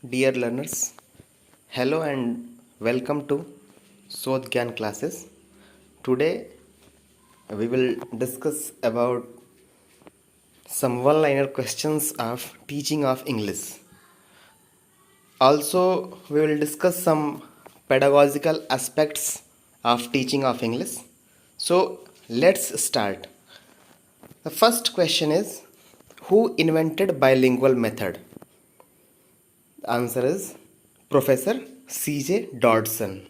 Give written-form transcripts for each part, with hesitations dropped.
Dear learners, hello and welcome to Sodh Gyan classes. Today we will discuss about some one-liner questions of teaching of English. Also, we will discuss some pedagogical aspects of teaching of English. So, let's start. The first question is, who invented bilingual method? The answer is Professor C.J. Dodson.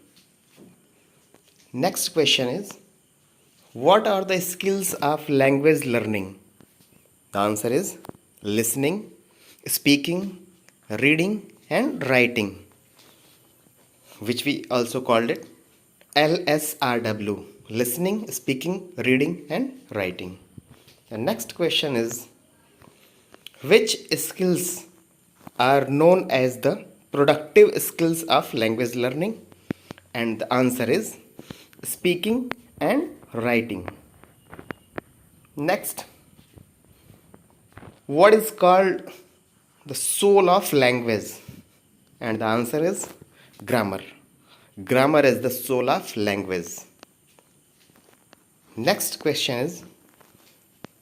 Next question is, what are the skills of language learning? The answer is listening, speaking, reading and writing, which we also called it LSRW, listening, speaking, reading and writing. The next question is, which skills are known as the productive skills of language learning? And the answer is speaking and writing. Next, what is called the soul of language? And the answer is grammar. Grammar is the soul of language. Next question is,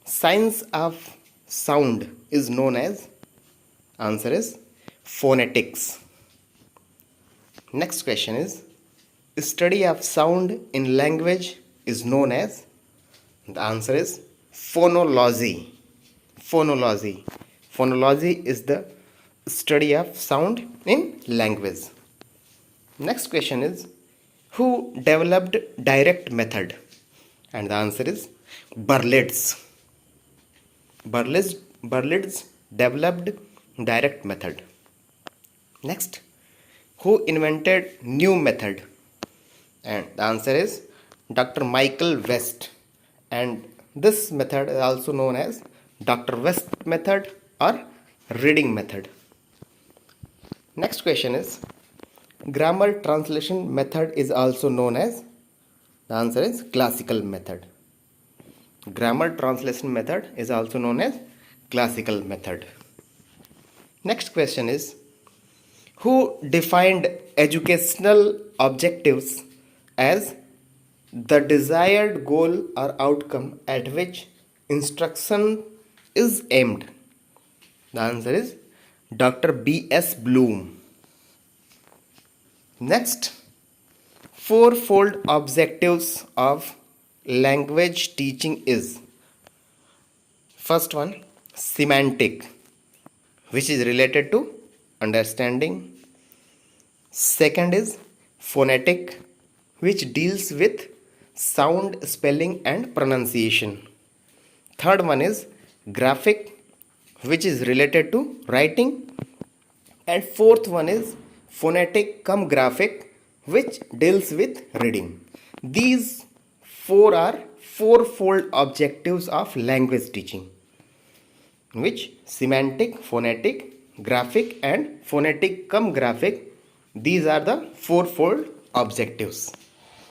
science of sound is known as? Answer is phonetics. Next question is, study of sound in language is known as? The answer is phonology. Phonology. Phonology is the study of sound in language. Next question is, who developed direct method? And the answer is Berlitz. Berlitz developed direct method. Next, who invented new method? And the answer is Dr. Michael West. And this method is also known as Dr. West method or reading method. Next question is, grammar translation method is also known as? The answer is classical method. Grammar translation method is also known as classical method. Next question is, who defined educational objectives as the desired goal or outcome at which instruction is aimed? The answer is Dr. B.S. Bloom. Next, fourfold objectives of language teaching is? First one, semantic, which is related to understanding. Second is phonetic, which deals with sound, spelling and pronunciation. Third one is graphic, which is related to writing. And fourth one is phonetic cum graphic, which deals with reading. These four are fourfold objectives of language teaching, which semantic, phonetic, graphic and phonetic cum graphic, these are the fourfold objectives.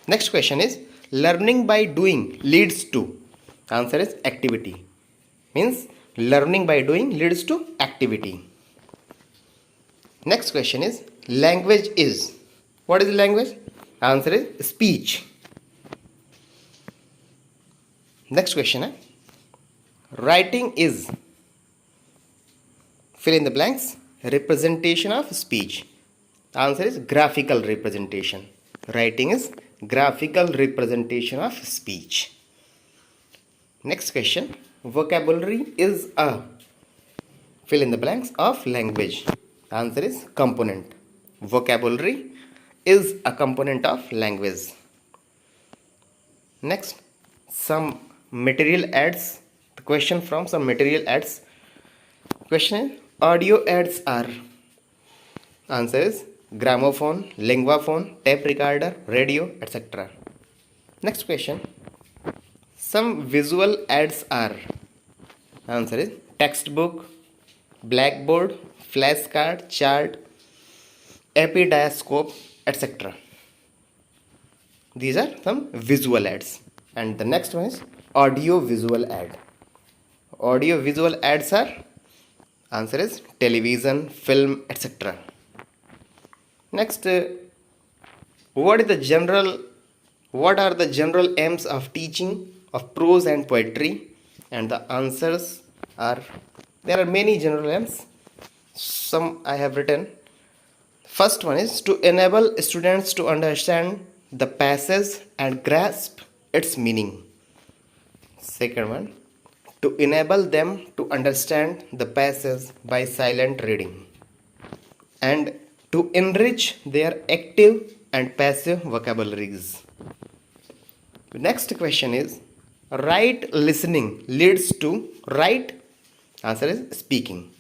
Next question is, learning by doing leads to? Answer is activity. Means learning by doing leads to activity. Next question is, language is? What is language? Answer is speech. Next question, writing is? Fill in the blanks. Representation of speech. Answer is graphical representation. Writing is graphical representation of speech. Next question, vocabulary is a? Fill in the blanks of language. Answer is component. Vocabulary is a component of language. Next, some material ads. The question from some material ads. Question is, audio ads are? Answer is gramophone, linguaphone, tape recorder, radio, etc. Next question, some visual ads are? Answer is textbook, blackboard, flashcard, chart, epidiascope, etc. These are some visual ads. And the next one is audio visual ad. Audio visual ads are? Answer is television, film, etc. Next, what are the general aims of teaching of prose and poetry? And the answers are, there are many general aims. Some I have written. First one is to enable students to understand the passage and grasp its meaning. Second one, to enable them to understand the passage by silent reading and to enrich their active and passive vocabularies. The next question is, right listening leads to right, answer is speaking.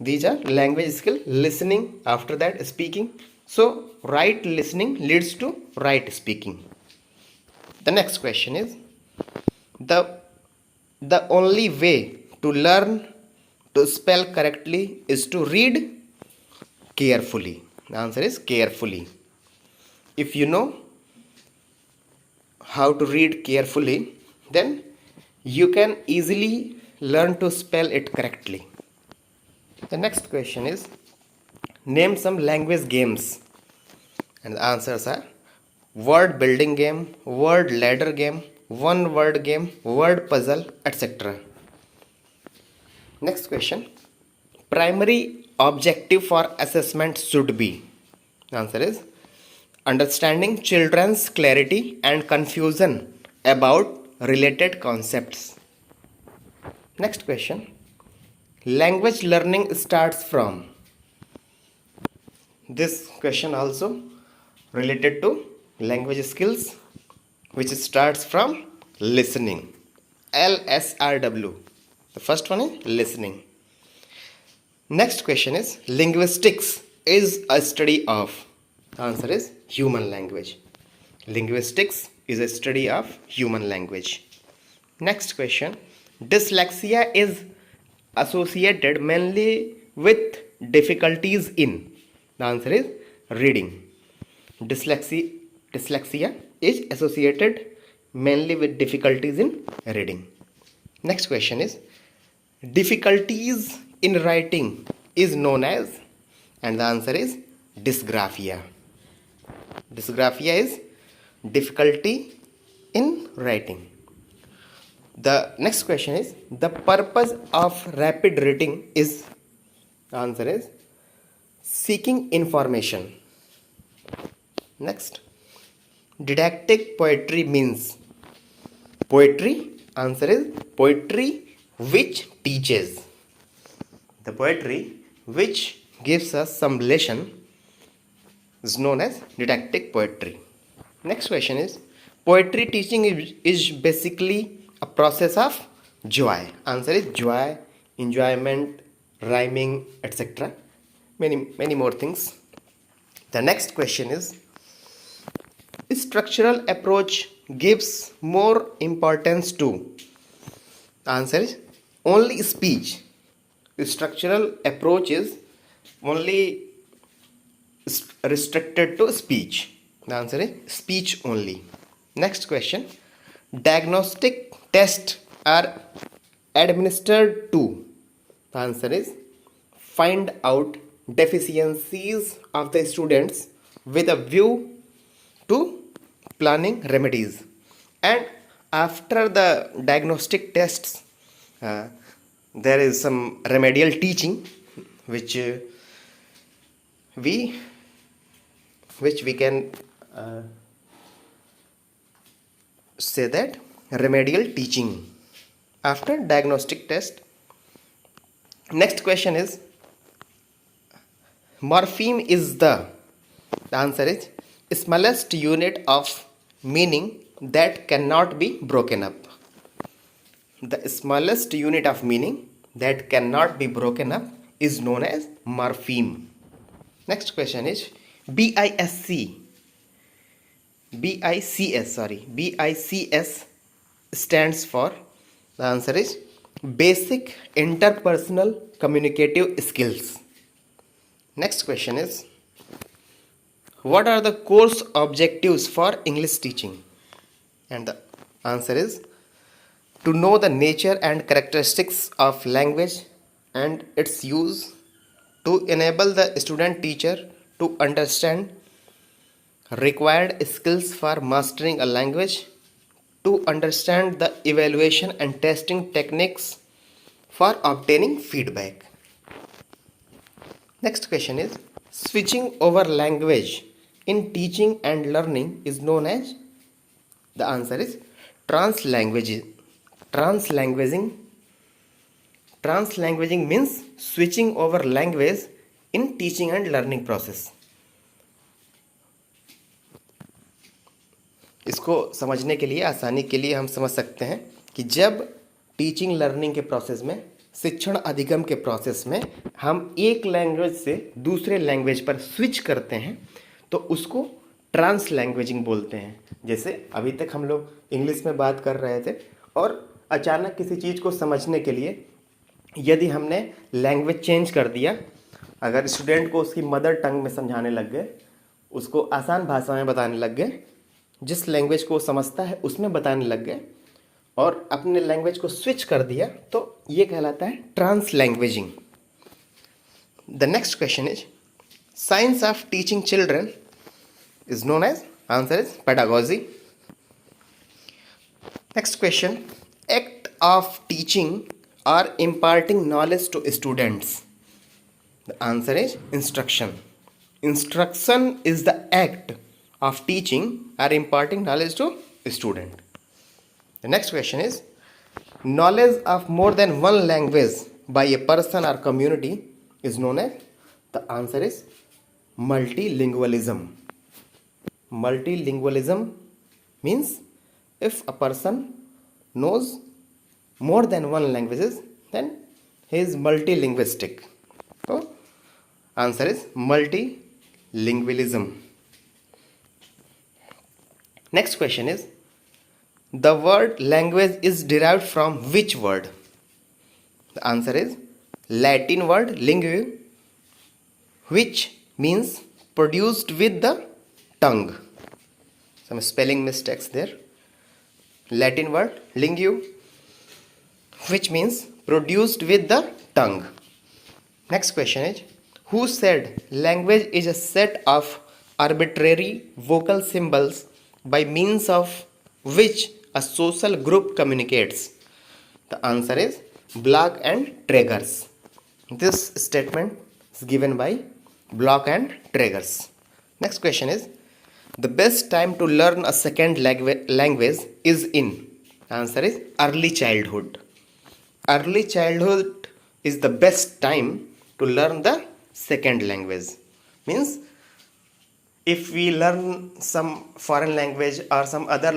These are language skill, listening, after that speaking. So right listening leads to right speaking. The next question is, the only way to learn to spell correctly is to read carefully. The answer is carefully. If you know how to read carefully, then you can easily learn to spell it correctly. The next question is, name some language games. And the answers are word building game, word ladder game, one word game, word puzzle, etc. Next question, primary objective for assessment should be. The answer is understanding children's clarity and confusion about related concepts. Next question, language learning starts from. This question also related to language skills, which starts from listening. LSRW. The first one is listening. Next question is, linguistics is a study of. The answer is human language. Linguistics is a study of human language. Next question, dyslexia is associated mainly with difficulties in. The answer is reading. Dyslexia is associated mainly with difficulties in reading. Next question is, difficulties in writing is known as, and the answer is dysgraphia. Dysgraphia is difficulty in writing. The next question is, the purpose of rapid reading is, the answer is seeking information. Next, didactic poetry means. Poetry, answer is poetry which teaches. The poetry which gives us some lesson is known as didactic poetry. Next question is, poetry teaching is basically a process of joy. Answer is joy, enjoyment, rhyming, etc. Many more things. The next question is, structural approach gives more importance to. The answer is only speech. Structural approach is only restricted to speech. The answer is speech only. Next question, diagnostic tests are administered to. The answer is find out deficiencies of the students with a view to planning remedies. And after the diagnostic tests, there is some remedial teaching which we can say that remedial teaching after diagnostic test. Next question is, morpheme is the answer is smallest unit of meaning that cannot be broken up. The smallest unit of meaning that cannot be broken up is known as morpheme. Next question is, BICS stands for. The answer is basic interpersonal communicative skills. Next question is, what are the course objectives for English teaching? And the answer is to know the nature and characteristics of language and its use, to enable the student teacher to understand required skills for mastering a language, to understand the evaluation and testing techniques for obtaining feedback. Next question is, switching over language in teaching and learning is known as? The answer is translanguaging. Translanguaging means switching over language in teaching and learning process. इसको समझने के लिए, आसानी के लिए हम समझ सकते हैं कि जब टीचिंग लर्निंग के प्रोसेस में, शिक्षण अधिगम के प्रोसेस में हम एक लैंग्वेज से दूसरे लैंग्वेज पर स्विच करते हैं तो उसको ट्रांसलैंग्वेजिंग बोलते हैं. जैसे अभी तक हम लोग इंग्लिश में बात कर रहे थे और अचानक किसी चीज़ को समझने के लिए यदि हमने लैंग्वेज चेंज कर दिया, अगर स्टूडेंट को उसकी मदर टंग में समझाने लग गए, उसको आसान भाषा में बताने लग गए, जिस लैंग्वेज को वो समझता है उसमें बताने लग गए और अपने लैंग्वेज को स्विच कर दिया, तो ये कहलाता है translanguaging. The next question is, science of teaching children is known as? Answer is pedagogy. Next question, act of teaching or imparting knowledge to students. The answer is instruction. Instruction is the act of teaching or imparting knowledge to student. The next question is, knowledge of more than one language by a person or community is known as? The answer is multilingualism. Multilingualism means if a person knows more than one languages, then he is multilinguistic. So answer is multilingualism. Next question is, the word language is derived from which word? The answer is Latin word lingua, which means produced with the tongue. Some spelling mistakes there. Latin word lingua, which means produced with the tongue. Next question is, who said language is a set of arbitrary vocal symbols by means of which a social group communicates? The answer is Block and Traegers. This statement is given by Block and Traegers. Next question is, the best time to learn a second language is in? Answer is early childhood. Early childhood is the best time to learn the second language. Means if we learn some foreign language or some other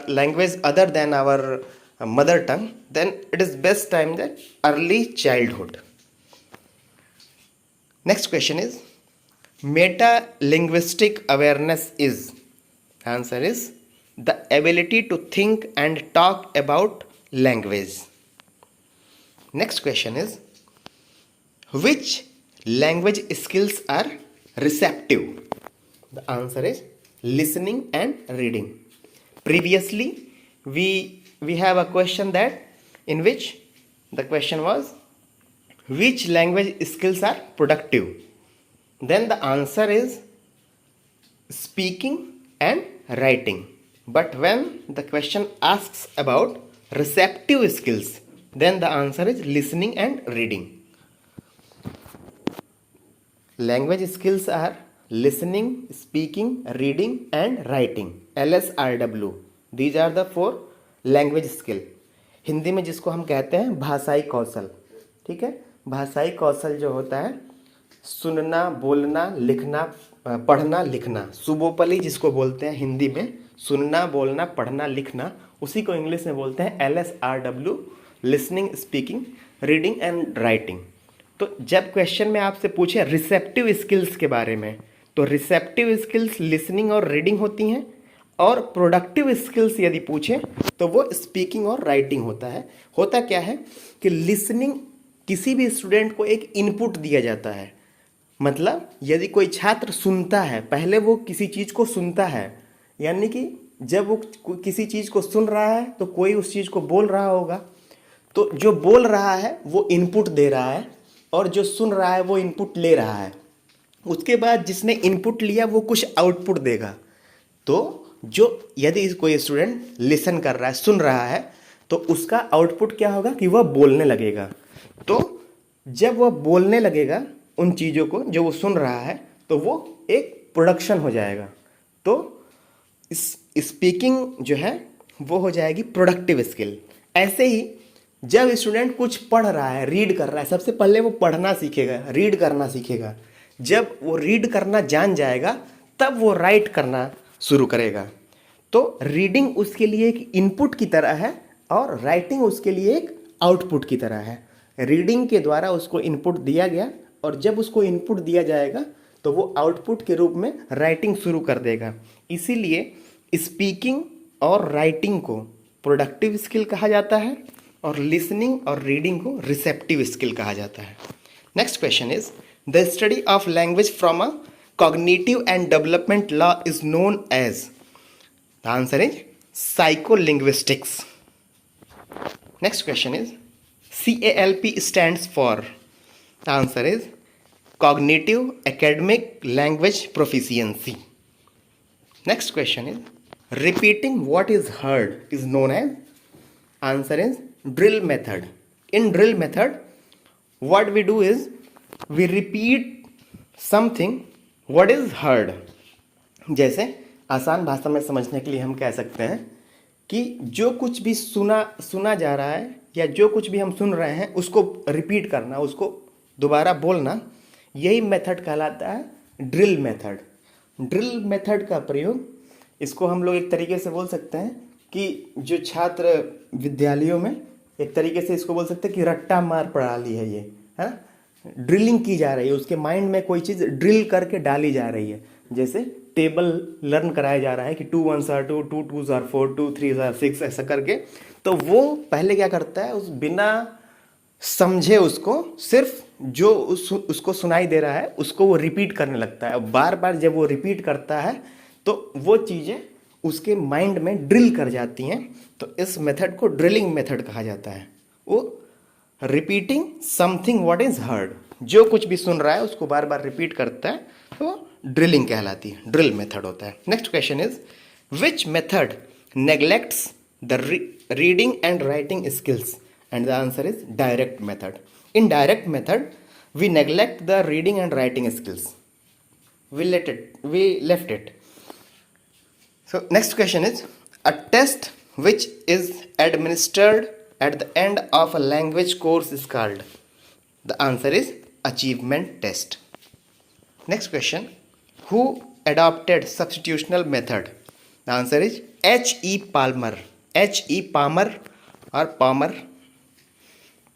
language other than our mother tongue, then it is best time that early childhood. Next question is, meta-linguistic awareness is? Answer is the ability to think and talk about language. Next question is, which language skills are receptive? The answer is listening and reading. Previously we have a question that in which the question was, which language skills are productive? Then the answer is speaking and writing. But when the question asks about receptive skills, then the answer is listening and reading. Language skills are listening, speaking, reading and writing. LSRW. These are the 4 language skill. Hindi में जिसको हम कहते हैं भाषाई कौशल. ठीक है, भाषाई कौशल जो होता है सुनना, बोलना, लिखना, पढ़ना, लिखना, सुबोपली जिसको बोलते हैं हिंदी में, सुनना, बोलना, पढ़ना, लिखना, उसी को इंग्लिश में बोलते हैं LSRW, listening, speaking, reading and writing. तो जब क्वेश्चन में आपसे पूछे रिसेप्टिव स्किल्स के बारे में, तो रिसेप्टिव स्किल्स लिसनिंग और रीडिंग होती हैं, और प्रोडक्टिव स्किल्स यदि पूछे तो वो स्पीकिंग और राइटिंग होता है. होता क्या है कि लिसनिंग किसी भी स्टूडेंट को एक इनपुट दिया जाता है. मतलब यदि कोई छात्र सुनता है, पहले वो किसी चीज़ को सुनता है, यानी कि जब वो किसी चीज़ को सुन रहा है तो कोई उस चीज़ को बोल रहा होगा, तो जो बोल रहा है वो इनपुट दे रहा है और जो सुन रहा है वो इनपुट ले रहा है। उसके बाद जिसने इनपुट लिया वो कुछ आउटपुट देगा। तो जो यदि कोई स्टूडेंट लिसन कर रहा है, सुन रहा है, तो उसका आउटपुट क्या होगा कि वह बोलने लगेगा। तो जब वह बोलने लगेगा उन चीज़ों को जो वो सुन रहा है, तो वो एक प्रोडक्शन हो जाएगा। तो इस स्पीकिंग जो है वो हो जाएगी प्रोडक्टिव स्किल। ऐसे ही जब स्टूडेंट कुछ पढ़ रहा है, रीड कर रहा है, सबसे पहले वो पढ़ना सीखेगा, रीड करना सीखेगा। जब वो रीड करना जान जाएगा तब वो राइट करना शुरू करेगा। तो रीडिंग उसके लिए एक इनपुट की तरह है और राइटिंग उसके लिए एक आउटपुट की तरह है। रीडिंग के द्वारा उसको इनपुट दिया गया और जब उसको इनपुट दिया जाएगा तो वो आउटपुट के रूप में राइटिंग शुरू कर देगा। इसीलिए स्पीकिंग और राइटिंग को प्रोडक्टिव स्किल कहा जाता है और लिसनिंग और रीडिंग को रिसेप्टिव स्किल कहा जाता है। Next question is the study of language from a cognitive and development law is known as. The answer is psycholinguistics. Next question is CALP stands for. The answer is Cognitive Academic Language Proficiency. Next question is repeating what is heard is known as. Answer is drill method. In drill method, what we do is we repeat something what is heard. जैसे आसान भाषा में समझने के लिए हम कह सकते हैं कि जो कुछ भी सुना जा रहा है या जो कुछ भी हम सुन रहे हैं उसको रिपीट करना, उसको दोबारा बोलना, यही मेथड कहलाता है ड्रिल मेथड। ड्रिल मेथड का प्रयोग, इसको हम लोग एक तरीके से बोल सकते हैं कि जो छात्र विद्यालयों में एक तरीके से इसको बोल सकते हैं कि रट्टा मार प्रणाली है ये, है ना। ड्रिलिंग की जा रही है, उसके माइंड में कोई चीज़ ड्रिल करके डाली जा रही है। जैसे टेबल लर्न कराया जा रहा है कि 2 1s are 2, 2 2s are 4, 2 3s are 6, ऐसा करके। तो वो पहले क्या करता है, उस बिना समझे उसको सिर्फ जो उसको सुनाई दे रहा है उसको वो रिपीट करने लगता है। बार बार जब वो रिपीट करता है तो वो चीज़ें उसके माइंड में ड्रिल कर जाती हैं। तो इस मेथड को ड्रिलिंग मेथड कहा जाता है। वो repeating something what is heard, जो कुछ भी सुन रहा है उसको बार बार रिपीट करता है, तो ड्रिलिंग कहलाती है, ड्रिल मेथड होता है। Next question is which method neglects the reading and writing skills, and the answer is direct method. In direct method, we neglect the reading and writing skills. We left it. So next question is a test which is administered at the end of a language course is called. The answer is achievement test. Next question, who adopted substitutional method? The answer is H.E. Palmer. H.E. Palmer or Palmer,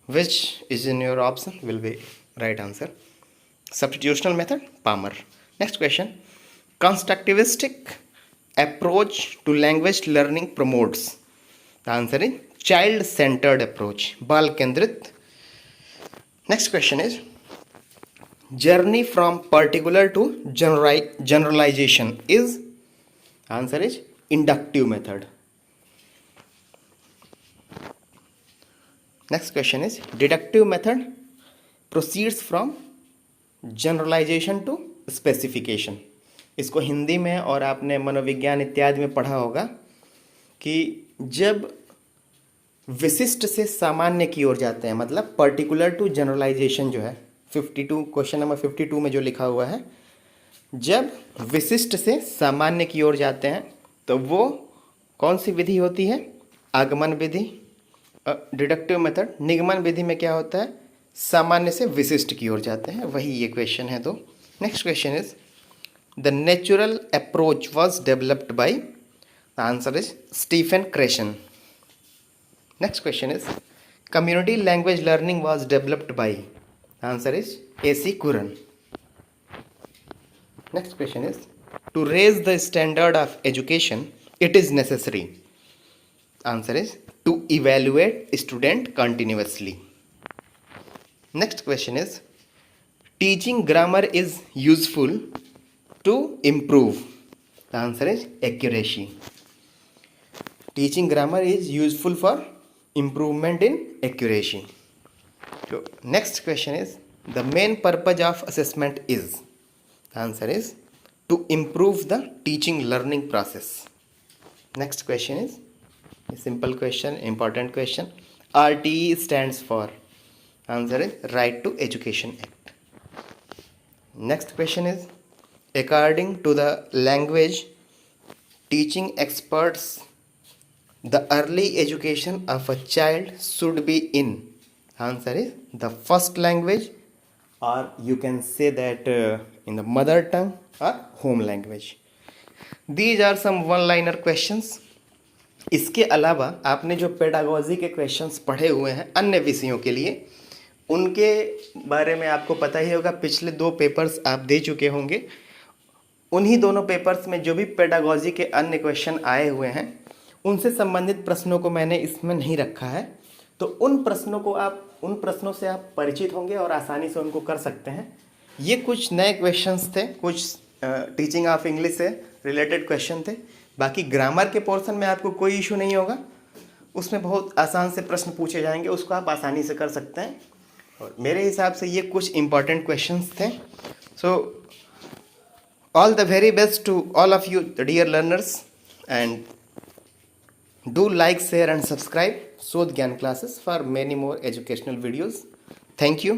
which is in your option will be right answer. Substitutional method, Palmer. Next question, constructivistic approach to language learning promotes. The answer is child centered approach, बाल केंद्रित। Next question is journey from particular to generalization is, answer is inductive method. Next question is deductive method proceeds from generalization to specification. इसको हिंदी में और आपने मनोविज्ञान इत्यादि में पढ़ा होगा कि जब विशिष्ट से सामान्य की ओर जाते हैं, मतलब पर्टिकुलर टू जनरलाइजेशन जो है 52 क्वेश्चन नंबर 52 में जो लिखा हुआ है, जब विशिष्ट से सामान्य की ओर जाते हैं तो वो कौन सी विधि होती है, आगमन विधि। डिडक्टिव मेथड निगमन विधि में क्या होता है, सामान्य से विशिष्ट की ओर जाते हैं, वही ये क्वेश्चन है। तो next question is the natural approach was developed by, the answer is Stephen Krashen. Next question is community language learning was developed by, the answer is AC Curran। Next question is to raise the standard of education it is necessary, answer is to evaluate student continuously. Next question is teaching grammar is useful to improve, the answer is accuracy. Teaching grammar is useful for improvement in accuracy. So next question is the main purpose of assessment is? The answer is to improve the teaching learning process. Next question is a simple question, important question. RTE stands for? Answer is Right to Education Act. Next question is, according to the language teaching experts, the early education of a child should be in? Answer is the first language, or you can say that in the mother tongue or home language. These are some one-liner questions. इसके अलावा आपने जो pedagogy के questions पढ़े हुए हैं अन्य विषयों के लिए, उनके बारे में आपको पता ही होगा। पिछले 2 पेपर्स आप दे चुके होंगे। उन्हीं दोनों पेपर्स में जो भी पेडागोजी के अन्य क्वेश्चन आए हुए हैं, उनसे संबंधित प्रश्नों को मैंने इसमें नहीं रखा है। तो उन प्रश्नों से आप परिचित होंगे और आसानी से उनको कर सकते हैं। ये कुछ नए क्वेश्चंस थे, कुछ टीचिंग ऑफ इंग्लिश से रिलेटेड क्वेश्चन थे। बाकी ग्रामर के पोर्शन में आपको कोई इशू नहीं होगा, उसमें बहुत आसान से प्रश्न पूछे जाएंगे, उसको आप आसानी से कर सकते हैं। और मेरे हिसाब से ये कुछ इंपॉर्टेंट क्वेश्चंस थे। सो all the very best to all of you, the dear learners, and do like, share and subscribe Sodh Gyan Classes for many more educational videos. Thank you.